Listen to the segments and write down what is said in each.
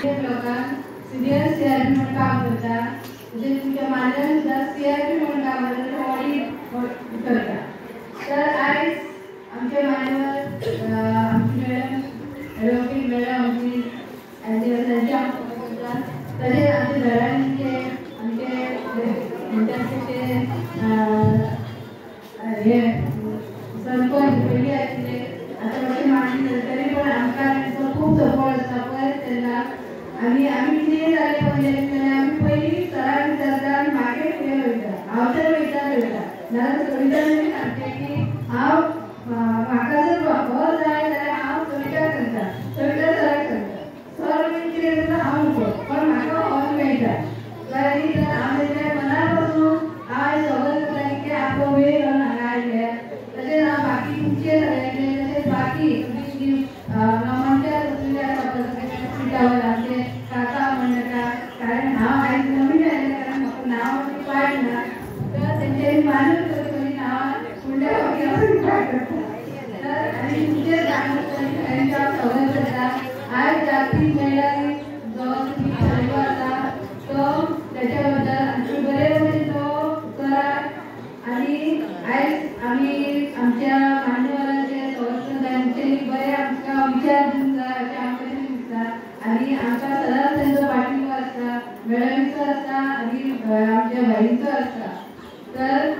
लोकांक senior CRP म्हणून काम करता, म्हणजे तुमच्या मान्यान सुद्धा सीआरपी म्हणून काम करता, ऑडिट करता. तर आयज आमचे मान्यवर आमची मॅडम ॲडव्होकेट मॅडम आमची त्यांची आमकां तशेंच आमचे घरांचे आमचे हे सरपंच पयलीं आशिल्ले आतां मातशें मांडली तरी पण आमकां तांचो खूब सपोर्ट आसता पळय तेन्ना आमी कितें जालें म्हणजे आमी पयलीं सराक विचारता आनी मागीर फुडें वयता. हांव तर वयता नाजाल्यार कविता सांगता की हांव म्हाका जर हो जाय जाल्यार हांव कविता करता, कविता सराक सांगता, सर बीन कितें करता हांव नको, पण म्हाका हो मेळटा. तरी तर हांव तेच्या मना पासून हांव सगळें करता की आपलो वेळ घालून हांगा आयले. तशेंच हांव बाकी तुमचे सगळ्यांचे तशेंच बाकी तुमची नॉमांच्या वचून आसा पिठावर आमचे काका म्हणनाका, कारण हांव आयज नवीन आयलें कारण म्हाका नांव पाड ना, तर तेंच्यांनी मानून करून नांव फुडल्या फावटी हांव पाड करता. तर आनी तुमचे सगळें करता. आयज जागतीक महिला जो तुमी चलयलो आसा तो तेच्या बद्दल आमचे बरे भशेन तो करा. आनी आयज आमी आमच्या मान्यवरांचे संस्थांचे बरे आमकां विचार दिवंक जाय अशें आमकां दिसता. आनी आमकां सदांच तेंचो पाठिंबो आसता, मॅडमीचो आसता आनी आमच्या भाईंचो आसता. तर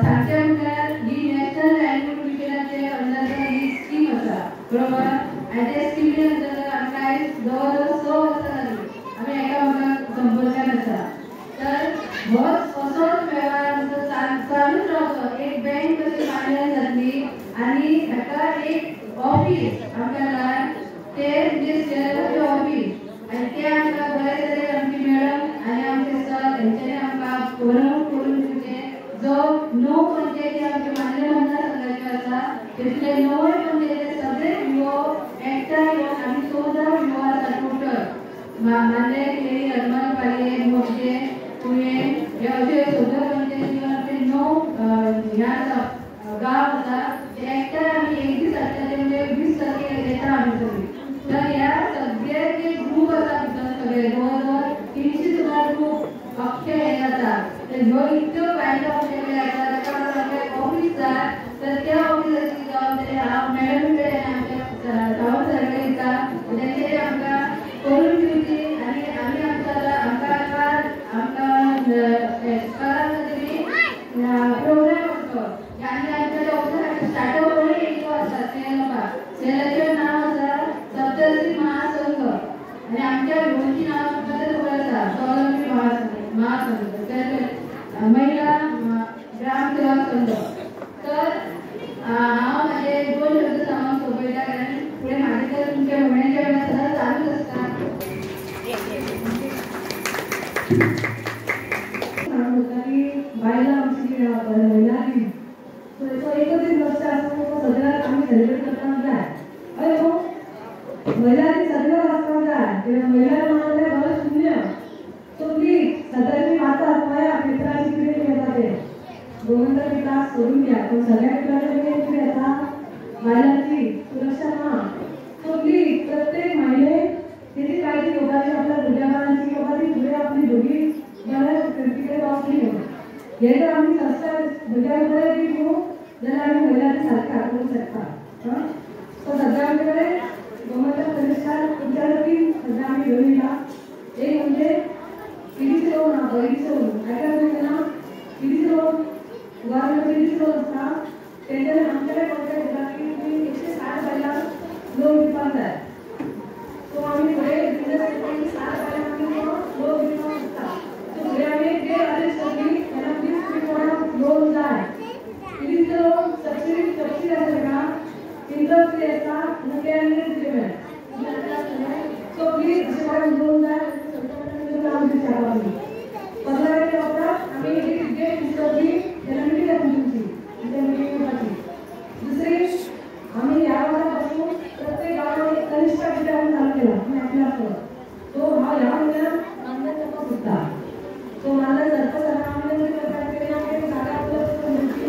सांगचे म्हटल्यार ही नॅशनल लँग्वेज मिशनाचे अंडर ही स्कीम आसा बरोबर. आनी त्या स्किमी अंडर आमकां आयज जवळ जवळ 6 वर्सां जालीं आमी एकामेकांक संपर्कान आसा. तर होच असोच वेव्हार आमचो चालूच रावचो. एक बँक कशी मांडल्यार जातली आनी हाका एक ऑफिस आमकां जाय, ते म्हणजे सेक्रेटरी ऑफिस, आनी ते आमकां बरे तरेन आमची मॅडम आनी आमचे सर हेंच्यांनी आमकां करून दिवचे. जो 9 पंचायती आमचे मान्य मतदारसंघाच्यो आसा तितले 9 पंचायती सगळे विवो एकठांय येवन आमी 14 विवो आसा टोटल मान्य केळी हनुमान पालये मोर्चे तुवें हे अशे 14 पंचायती आमचे 9 ह्या गांव आसा ते एकठांय आमी एक दीस आसता म्हणजे 20 तारखेक येता आमी सगळीं. तर ह्या सगळे जे ग्रूप आसा भितर सगळे जवळ जवळ 300 सुमार ग्रूप अख्खे हे जाता. तर ह्यो इतक्यो बायलो आमचे आसा ताका लागून ऑफिस जाय. तर त्या ऑफिसाची जबाबदारी हांव मॅडम कडेन आमच्या रावत सराकडे दिता, तेंचे आमकां करून दिवची. आनी आमी आमकां प्रोग्राम करतो आनी आमच्या ऑफिसाक स्टार्टअप करून येयलो आसा सेलाचें नांव आसा सप्तर्षी महासंघ आनी आमच्या गोंयची नांव सुद्दां खबर आसा स्वावलंबी महासंघ महिला ग्रामसेवक संघ. तर हांव म्हाजे 2 शब्द सांगून सोंपयता कारण फुडें म्हाजे तर तुमच्या भोंवड्याच्या वेळार सदांच चालूच आसता. सांगून होता की बायलां आमची महिला दीस तो एकच दीस लक्ष आसता तो सगळ्याक आमी सेलिब्रेट करपाक जाय. हय न्हू, महिला दीस सगळ्याक आसपाक जाय. कित्याक महिला म्हणल्यार घर शून्य. सो प्लीज सगळ्यांनी वाचात पळया पेपराची कितें येता ते गोविंद क्लास सोडून घ्या, पण सगळ्या पेपराचे कितें येता बायलांची सुरक्षा ना. सो प्लीज प्रत्येक महिलेक तेची काळजी घेवपाची आपल्या भुरग्या बाळांची किंवा ती फुडें आपली भुरगीं बऱ्या शिक्षणीकडे पावतली म्हणून. हे जर आमी संस्कार भुरग्यांक बरें दिवं जाल्यार आमी महिलांची सारकी हाडूंक शकता. सो सगळ्यां कडेन गोमंतक प्रतिश्ठान तुमच्या वतीन सद्या आमी घेवन येयला. एक म्हणजे पीडीसी लोन आहा, पयलींचो लोन आयकला तुमी ना, PDC loan government PDC loan आसता तेंच्यानी आमच्या कडेन कॉन्टेक्ट केला की तुमी 160 बायलांक लोन दिवपाक जाय. सो आमी फुडें बिजनस करपाक 60 बायलांक लोन दिवपाक शकता. सो फुडें आमी एक डेट अरेंज करतली तेन्ना प्लीज तुमी कोणाक लोन जाय. पीडीसी लोन सबसिडी आसा तेका इंट्रस्ट फ्री आसता आनी ते आनी पेमेंट. सो प्लीज अशें कोणाक लोन जाय काम दिवचा आमी 15 तारखेर आमी एक डेट फिक्स करतली तेन्ना मिटींग जातली तुमची त्या मिटींग करपाची. दुसरी आमी ह्या वर्सा पासून प्रत्येक गांवांत एक कनिश्ठ विद्यालय चालू केला. तुमी आयकला आसतलो. सो हांव ह्या म्हयन्यान मानधन करपाक सोदता. सो मानधन सरपंच सरान आमच्या करपाक तेन्ना आमी जागा उपलब्ध करून दिवची.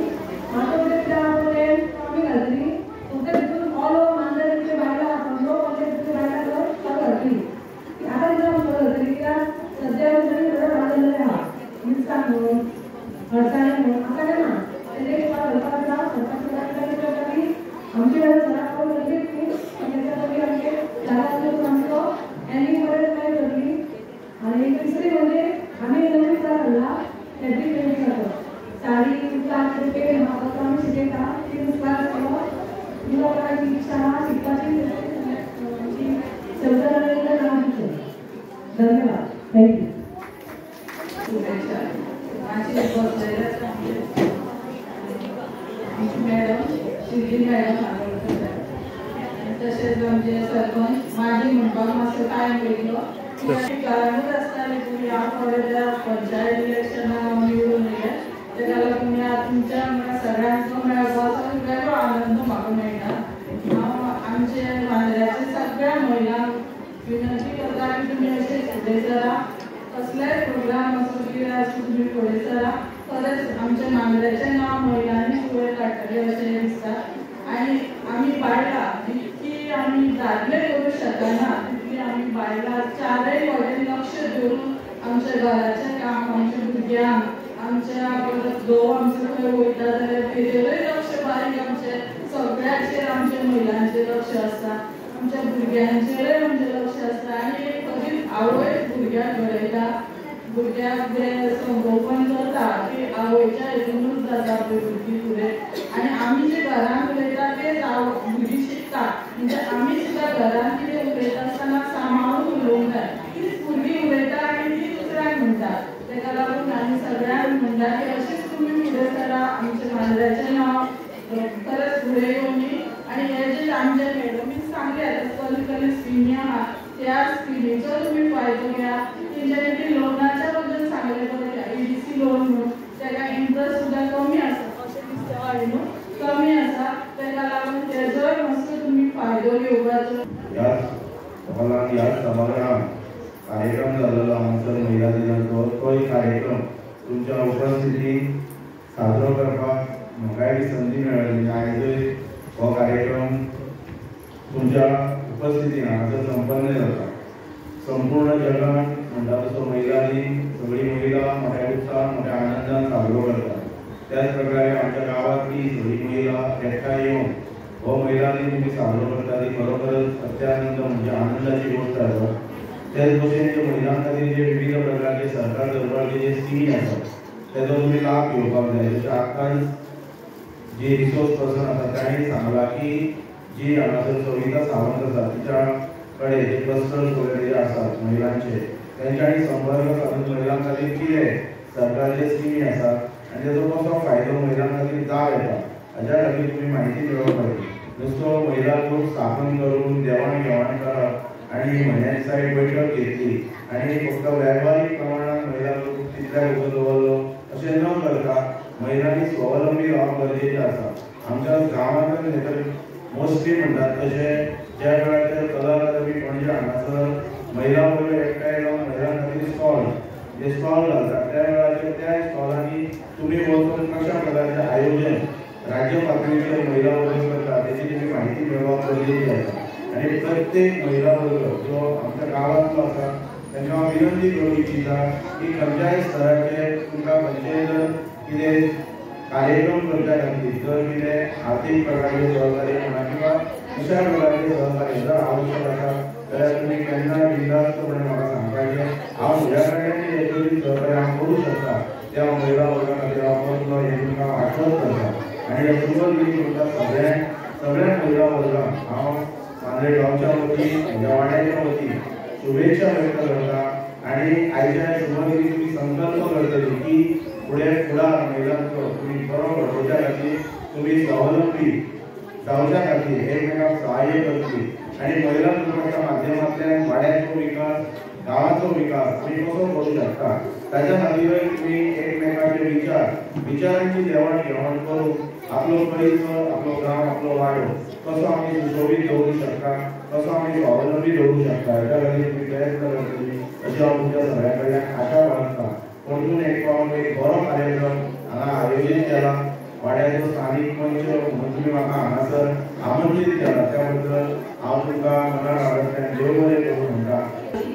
म्हाजो कडेन कितें आहा तो रेंट आमी घालतली. फक्त तितून ऑल ओवर मानधन इतले बायलां आसा 9 पंचायतींतली बायलां चालू घालतली. तिसरी म्हणजे आम्ही नवीन काढला फॅब्रिक पेंटिंग करतो साडी क्लास पेंट म्हाका आम्ही शिकयता ती क्लास मुला प्रकारची इच्छा शिकपाची धन्यवाद थँक्यू मॅडम शिर्डी मॅडम तसेच आमचे सरपंच माझी म्हणपाक मातसो टायम घेतलो घरानूच आसताली तुमी ह्या कॉलेजात पंचायत इलेक्शनाक निवडून येयले तेका लागून तुमच्या सगळ्यांचो मेळपाचो वेगळो आनंद म्हाका मेळटा हांव आमचे मांद्र्याच्या सगळ्या महिलांक विनंती करता की तुमी अशें फुडें सरा कसलेय प्रोग्राम असो कितें आसूं तुमी फुडें सरा खरेंच आमच्या मांद्र्याचें नांव महिलांनी फुडें काडटलें अशें दिसता आनी आमी बायलां जितकी आमी दादले करूं शकना तितली आमी बायलां चारय वटेन लक्ष दवरून आमच्या घराचें काम आमच्या भुरग्यांक आमच्या घोव आमचो खंय वयता जाल्यार तेजेरूय लक्ष बारीक आमचे सगळ्याचेर आमच्या महिलांचेर लक्ष आसता आमच्या भुरग्यांचेरूय आमचें लक्ष आसता आनी खरीच आवय भुरग्याक घडयता भुरग्याक जे संगोपन करता ती आवयच्या हितूनूच जाता आपली भुरगीं फुडें आनी आमी जे घरांत उलयता तेच भुरगीं शिकता म्हणजे आमी सुद्दां घरांत कितें उलयता आसतना सांबाळून उलोवंक जाय तीच भुरगीं उलयता आनी ती दुसऱ्यांक म्हणटा तेका लागून आमी सगळ्यांक म्हणटा की अशेंच तुमी फुडें सरा आमच्या मांद्र्याचें नांव खरेंच फुडें येवं न्ही आनी हे जे आमच्या मॅडमीन सांगलें कली स्किमी आहा त्या स्किमीचो तुमी फायदो घेया तेंच्यांनी लोनाच्या बद्दल सांगलें पळय EDC लोन म्हणून तेका इंट्रस्ट सुद्दां कमी आसा अशें दिसता न्हू कमी आसा तेका लागून तेजोय मातसो तुमी फायदो घेवपाचो ह्या सभागृहात कार्यक्रम जाल्लो हांगासर महिला दिनाचो तो कार्यक्रम तुमच्या उपस्थितीत साजरो करपाक म्हाकाय संदी मेळ्ळी आयजय हो कार्यक्रम तुमच्या उपस्थितीन हांगासर संपन्न जाता संपूर्ण जगान म्हणटा तसो महिला दिन सगळी महिला मोठ्या उत्साहान मोठ्या आनंदान साजरो करता त्याच प्रकारे आमच्या गांवांतली सगळी महिला एकठांय येवन हो महिला दिन तुमी साजरो करता ती खरोखरच अत्यानंद म्हणजे आनंदाची गोष्ट आसा त्याच भशेन जे महिलां खातीर जे विविध प्रकारचे सरकार दरबारचे जे स्किमी आसात तेजो तुमी लाभ घेवपाक जाय जशें आतांच जी रिसोर्स पर्सन आसा तांणी सांगलां की जी हांगासर सविता सावंत आसा तिच्या कडेन जे क्लस्टर्स वगैरे आसात महिलांचे तेंच्यांनी संपर्क साधून महिलां खातीर कितें सरकारचे स्किमी आसात आनी तेजो कसो फायदो महिलां खातीर जाव येता हाच्या खातीर तुमी म्हायती मेळोवंक जाय नुसतो महिला ग्रूप स्थापन करून देवाण घेवाण करप आनी म्हयन्याची सायड बैठक घेतली आनी फक्त वेवहारीक प्रमाणात महिला ग्रूप तितल्या उजो दवरलो अशें न करता महिलांनी स्वावलंबी रावप गरजेचें आसा आमच्या गांवांत न्ही तर मोस्टली म्हणटात तशें ज्या वेळाचेर कला बी पणजे हांगासर महिला वर्ग एकठांय जावन महिलां खातीर स्टॉल घालतात त्या वेळाचेर त्या स्टॉलांनी तुमी वचून कशा प्रकारचें आयोजन राज्य पातळीचेर महिला वर्ग करता तेची तुमी म्हायती मेळोवप गरजेची आसा आनी प्रत्येक महिला वर्ग जो आमच्या गांवांतलो आसा तांकां हांव विनंती करूंक इच्छिता की खंयच्याय स्तराचेर तुमकां खंयचेय जर कितें कार्यक्रम करच्या खातीर जर कितें आर्थीक प्रकारचे सहकार्य म्हणा किंवा दुसऱ्या प्रकारचे सहकार्य जर आवश्यक आसा जाल्यार तुमी केन्ना बिनधास्तपणे म्हाका सांगपाचें हांव म्हज्या कडल्यान हेतून सहकार्य हांव करूं शकता त्या महिला वर्गा खातीर हांव कसलो हें तुमकां आश्वस्त करता आनी हे सुरवात केली तुमकां सगळ्या महिला वर्गांक हांव मांद्रे गांवच्या वतीन म्हज्या वाड्याच्या वतीन शुभेच्छा व्यक्त करता आनी आयच्या शुभदिनी तुमी संकल्प करतली की फुडार महिलांचो तुमी बरो घडोवच्या खातीर तुमी स्वावलंबी जावच्या खातीर एकमेकांक सहाय्य करतली आनी महिला ग्रुपाच्या माध्यमांतल्यान वाड्याचो विकास गांवाचो विकास आमी कसो करूं शकता ताच्या खातीरूय तुमी एकमेकांचे विचारांची देवाण घेवाण करून आपलो परिसर आपलो गांव आपलो वाडो कसो आमी सुशोभीत दवरूंक शकता कसो आमी स्वावलंबी दवरूंक शकता हेच्या खातीर तुमी प्रयत्न करतली अशी हांव तुमच्या सगळ्या कडल्यान आशा बाळगता परतून एक फावट एक बरो कार्यक्रम हांगा आयोजीत केला वाड्याचो स्थानीक मंच म्हणून तुमी म्हाका हांगासर आमंत्रीत केला त्या बद्दल हांव तुमकां मना लागतल्यान देव बरें करूं म्हणटा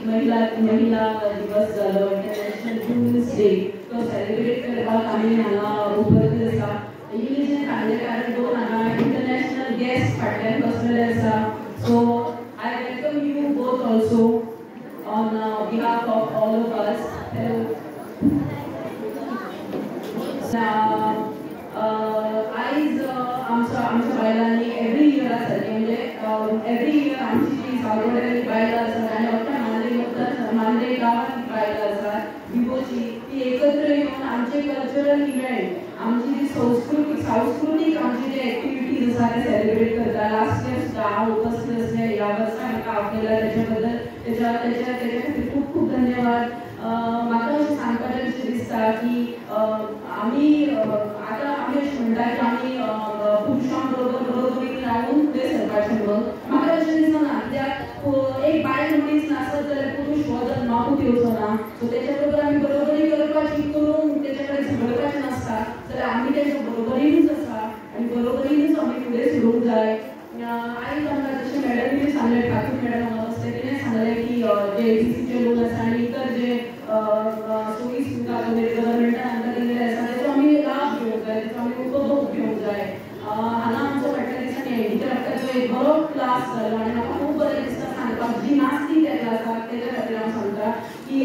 महिला दिवस जालो इंटरनॅशनल वुमन्स डे तो सेलिब्रेट करपाक आमी हांगा उपस्थित आसा इंग्लिशीन सांगले दोन हांगा इंटरनॅशनल गेस्ट फाटल्यान बसलेले आसा so I welcome you both also on behalf of all of us आमचे कल्चरल इव्हेंट आमची जी सांस्कृतिक आमची जे ऍक्टिव्हिटीज आसा ते सेलिब्रेट करता. लास्ट इयर सुद्धा हांव उपस्थित आसलें. ह्या वर्सा म्हाका आपल्याला त्याच्याबद्दल त्याच्या खातीर खूप खूप धन्यवाद. म्हाका अशें सांगपाचें अशें दिसता की आमी आतां आमी अशें म्हणटा की आमी पुरुशां बरोबरीन रावून फुडें सरपाचें म्हणून. म्हाका अशें दिसना कित्याक एक बायल मनीस नासत जाल्यार पुरुश हो जल्माकूच येवचो ना. सो तेच्या बरोबर आमी बरोबरी करपाची करून तेचे कडेन झगडपाचें नासता जाल्यार आमी तेच्या बरोबरीनूच आसा आनी बरोबरीनूच आमी फुडें सरूंक जाय. आयज आमकां जशें मॅडमीनी सांगलें, ठाकूर मॅडम हांगा बसले, तिणें सांगलें की जे ABCचे लोक आसा आनी इतर जे सोयी सुविधा गव्हर्मेंटान आमकां दिल्ले आसा तेचो आमी लाभ घेवंक जाय, तेचो आमी उपभोग घेवंक जाय. हांगा आमचो फाटल्या दिसांनी हँडीक्रॅफ्टाचो एक बरो क्लास जालो आनी म्हाका खूब बरें दिसता सांगपाक. जी नासली त्या क्लासाक तेच्या खातीर हांव सांगता की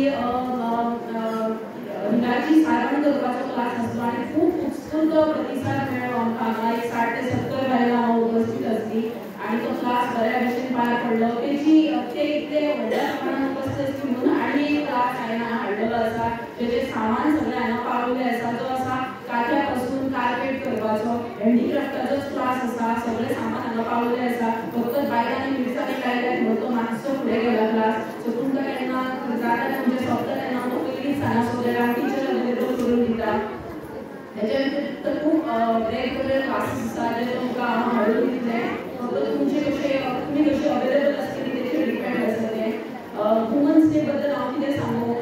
हिंगाची सारण करपाचो क्लास आसलो आनी खूब उत्स्फूर्त प्रतिसाद मेळ्ळो आमकां. हांगा एक 60 ते 70 बायलां हांव उपस्थित आसली आनी तो क्लास बऱ्या भशेन पार पडलो. ते इतले व्हडल्या प्रमाणांत उपस्थित आसली म्हणून आनी एक क्लास हांवें हाडलेलो आसा जेचें सामान सगळें हांगा पावयल्लें आसा. तो आसा काथ्या पासून कार्पेट करपाचो हँडीक्रॅफ्टाचोच क्लास आसा. सगळें सामान हांगा पावयल्लें आसा. फक्त बायलांनी मिरसांगे लायल्यात म्हणून तो मातसो फुडें गेला क्लास. सो तुमकां केन्ना जाता तुमचें सोंपता तेन्ना तो पयलींच सांगा सो दॅट हांव टिचर अवेलेबल करून दिता. हेच्या व्यतिरिक्त खूब वेगवेगळे क्लासीस आसा जे तुमकां हांव हाडून दितलें. फक्त तुमचे तुमी कशी अवेलेबल आसतली तेचेर डिपेंड आसता तें. वुमन्स डे बद्दल हांव कितें सांगू.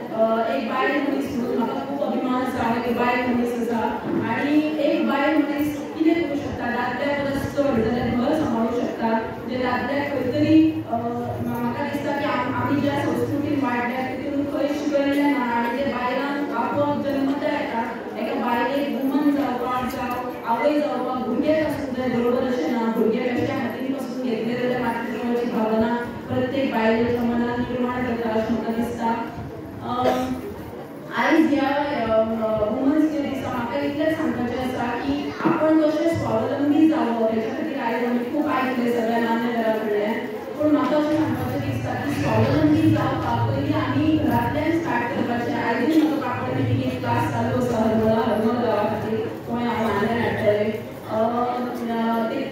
एक बायल मनीस म्हणून म्हाका खूब अभिमान आसा. हांव एक बायल मनीस आसा आनी एक बायल मनीस कितें करूं शकता दादल्या परस चड जाल्यार घर सांबाळूं शकता. म्हणजे दादल्याक खंय तरी म्हाका दिसता की आमी ज्या संस्कृतीन वाडल्या तितून खंय शिकयल्लें ना आनी ते बायलांक आपोआप जल्मता येता. एका बायलेक वुमन जावपाक जावं आवय जावपाक भुरगेंच आसूंक जाय बरोबर अशें ना. भुरगे बेश्टे हातीन पासून घेतले जाल्यार मातृत्वाची भावना प्रत्येक बायलेच्या मनान निर्माण जाता अशें म्हाका दिसता. आयज ह्या वुमन्स डे दिसा म्हाका इतलेंच सांगपाचें आसा की आपण कशें स्वावलंबी जावप हेच्या खातीर आयज आमी खूब आयकलें सगळ्या नातेदारा कडल्यान. पूण म्हाका अशें सांगपाचें दिसता की स्वावलंबी जावपाक पयलीं आमी घरांतल्यान स्टार्ट करपाचें. आयजूय म्हाका कापड मेकिंग एक क्लास चालू आसा हरमल गांवा खातीर. थंय हांव ऑनलायन हाडटलें.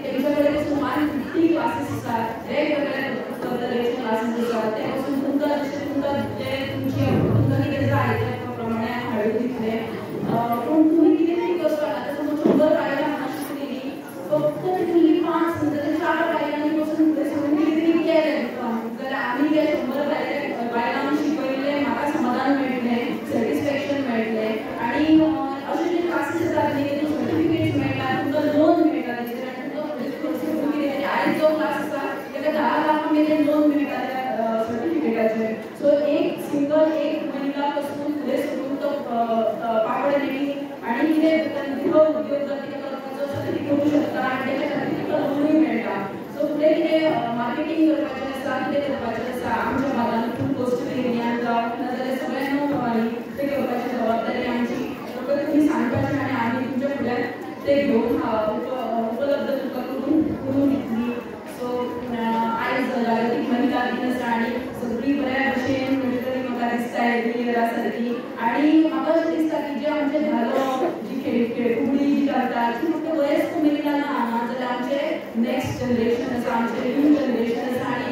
तेंच्या कडेन पासून 150 क्लासीस आसात. वेगवेगळ्या तरेचे क्लासीस आसात. ते पासून तुमकां जशें तुमकां कितें जाय त्या प्रमाणे हांव हाडून दितलें. पूण तुमी कितें तरी करपाक आतां समज 100 बायलां हांगा शिकलेलीं फक्त तितूंतलीं 5 नाजाल्यार 4 बायलांनी पासून फुडें सरून कितें तरी केलें जाल्यार आमी त्या 100 बायलांक शिकयलें म्हाका समाधान मेळटलें, सॅटिस्फॅक्शन मेळटलें. आनी अशे जे क्लासीस आसात न्ही तेतून सर्टिफिकेट्स मेळटा, तुमकां लोन मेळटा तेजेर आनी तुमकां फुडें करून कितें तरी. आयज जो क्लास आसा तेका 10 लाख मेरेन लोन मेळटा त्या सर्टिफिकेटाचेर. सो एक सिंगल एक महिला पासून फुडें सरून तो पापड मेकिंग आनी कितें गृह उद्योग जर कितें करपाचो आसा ती करूं शकता आनी तेच्या खातीर तिका लोनूय मेळटा. सो फुडें कितें मार्केटींग करपाचें आसा कितें करपाचें आसा आमच्या भागांत खूब कोस्टल एरियान जावं नाजाल्यार सगळ्या नो गांवांनी तें करपाची जबाबदारी आमची. फक्त तुमी सांगपाचें आनी आमी तुमच्या फुड्यान तें घेवन उपलब्ध तुमकां करून दितली. सो आयज जागतीक महिला दीन आसा आनी सगळीं बऱ्या भशेन खंय तरी म्हाका दिसता न्यू इयरा सारकी. आनी म्हाका अशें दिसता की जे आमचे धालो जी खेळकुडी जी करता ती फक्त वयस्क महिला ना जाल्यार आमचे नेक्स्ट जनरेशन आसा, आमचे न्यू जनरेशन आसा आनी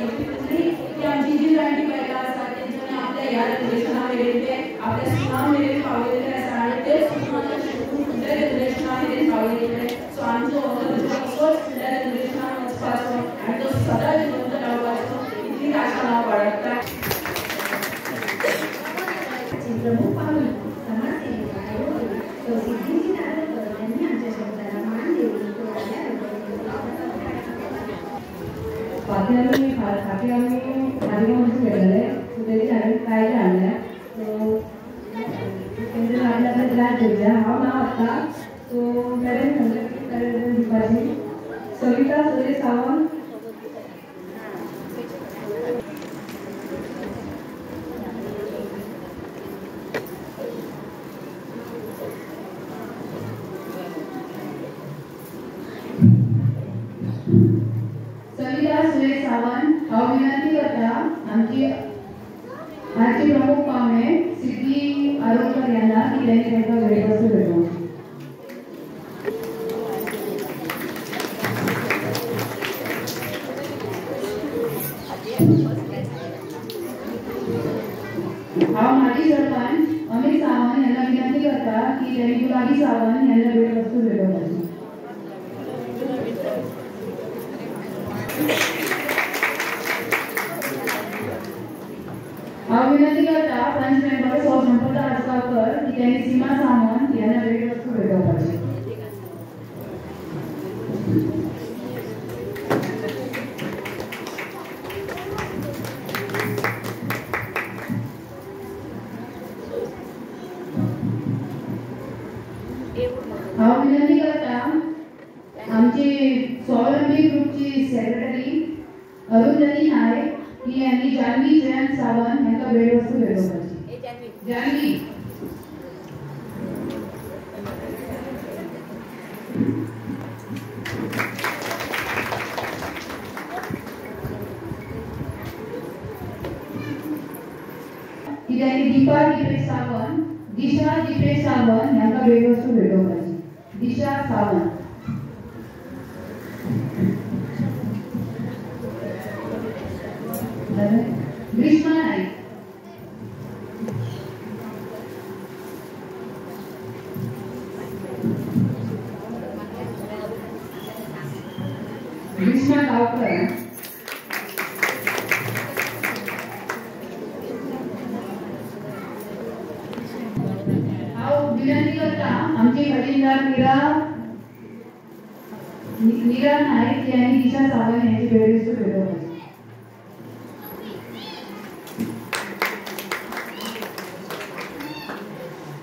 ती आमची जी जाणटी बायलां आसा तेंच्यांनी आपल्या ह्या जनरेशना मेरेन ते आपल्या सुना मेरेन पावयल्ले आसा आनी तेच सुना शिकून फुडल्या जनरेशना मेरेन पावयतले. सो आमचो असोच फुडल्या जनरेशनाक वचपाचो आनी तो सदांच जिवंत रावपाचो इतलीच आशा हांव बाळगतां. प्रमुख पाहुणे समाजसेविका आयोग सिद्धीजी नारळकर यांनी आमच्या शब्दाला मान देऊन बाकी आम्ही कार्यक्रम केलेले त्याची आम्ही काय आणल्या त्यांच्या आपल्याला त्रास घेतल्या हांव नांव आसता सो पेरेंट्स दिवपाची सविता सुरेश सावंत. सुरेश सावंत हांव विनंती करता आमची प्रमुख पाहुणे सिद्धी आरोग्य यांना की त्यांनी तांकां वेळ हांव माजी सरपंच अमित सावंत यांना विनंती करता की त्यांनी गुलाबी सावंत यांना भेटवस्तू भेटवपाची. हांव विनंती करता पंच मेंबर सौ संपदा आसगावकर की त्यांनी सीमा सावंत यांना भेटवस्तू भेटवपाची. हांव विनंती करता आमची स्वावलंबी ग्रुपची सेक्रेटरी अरुंधती नायक की यांनी जानवी जयंत सावंत यांना भेटवस्तू भेटवपाची. जानवी की त्यांनी दीपा दीपेश सावंत दिशा दीपेश सावंत यांना भेटवस्तू भेटवपाची. दिशा सावंत ग्रीष्मा नाईक ग्रीष्मा गावकर हांव विनंती करता आमची खजिनदार नीरा नाईक यांनी दिशा सावंत यांची भेटवस्तू भेटवपाची.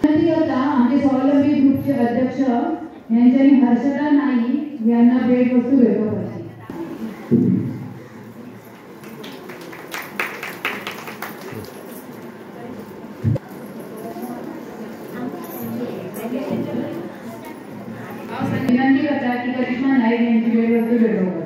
विनंती करता आमचे स्वावलंबी ग्रुपचे अध्यक्ष यांच्यानी हर्षदा नाईक यांना भेटवस्तू भेटवपाची. विनंती करता की करिश्मा नाईक यांची भेटवस्तू भेटवपाची.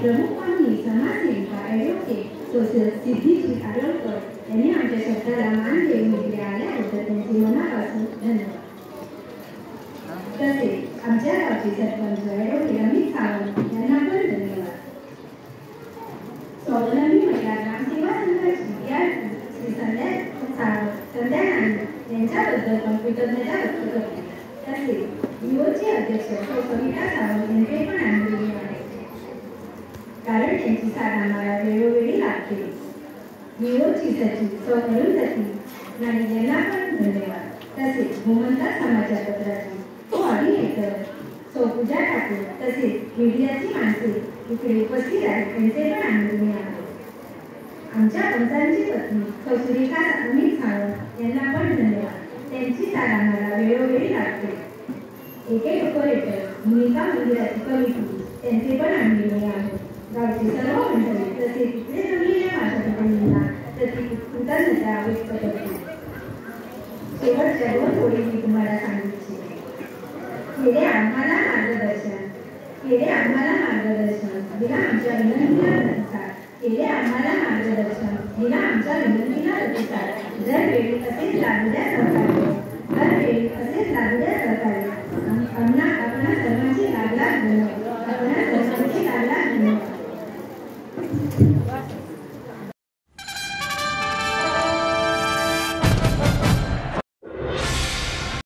प्रमुख पाहुणे समाजसेविका ॲडव्होकेट सोशल सिद्धीजी आरोलकर यांनी आमच्या शब्दाला मान देऊन इकडे आल्याबद्दल त्यांचे मनापासून धन्यवाद. तसेच आमच्या गावचे सरपंच ॲडव्होकेट अमित सावंत यांना पण धन्यवाद. स्वावलंबी महिला ग्रामसेवा संघाची या संध्या नाईक यांच्याबद्दल पण कृतज्ञता व्यक्त करते. तसेच युवचे अध्यक्ष सविता सावंत यांचे पण आंदोलन आहे कारण त्यांची साथ आम्हाला वेळोवेळी लागते. विवोची सचिव सौ अरुंधती नाईक यांना पण धन्यवाद. तसेच भूमंता समाचार पत्राची कोऑर्डिनेटर सौ पूजा ठाकूर तसेच मीडियाची माणसे इकडे उपस्थित आहेत त्यांचे पण आनंदनीय आहे. आमच्या पंचांची पत्नी सौ सुरेखा अमित सावंत यांना पण धन्यवाद. त्यांची साथ आम्हाला वेळोवेळी लागते. एके डेकोरेटर भूमिका मंदिराची कमिटी त्यांचे पण आनंदनीय आहे. गावचे सर्व मंडळी तसेच इकडे जमलेल्या माझ्या मंडळींना कृतज्ञता व्यक्त करते. शेवटच्या 2 ओळी मी तुम्हाला सांगितले. केले आम्हाला मार्गदर्शन दिला आमच्या विनंतीला प्रतिसाद. केले आम्हाला मार्गदर्शन दिला आमच्या विनंतीला प्रतिसाद. दरवेळी असेच लागू द्या सहकार्य. आपणा सर्वांची लागला धन्यवाद.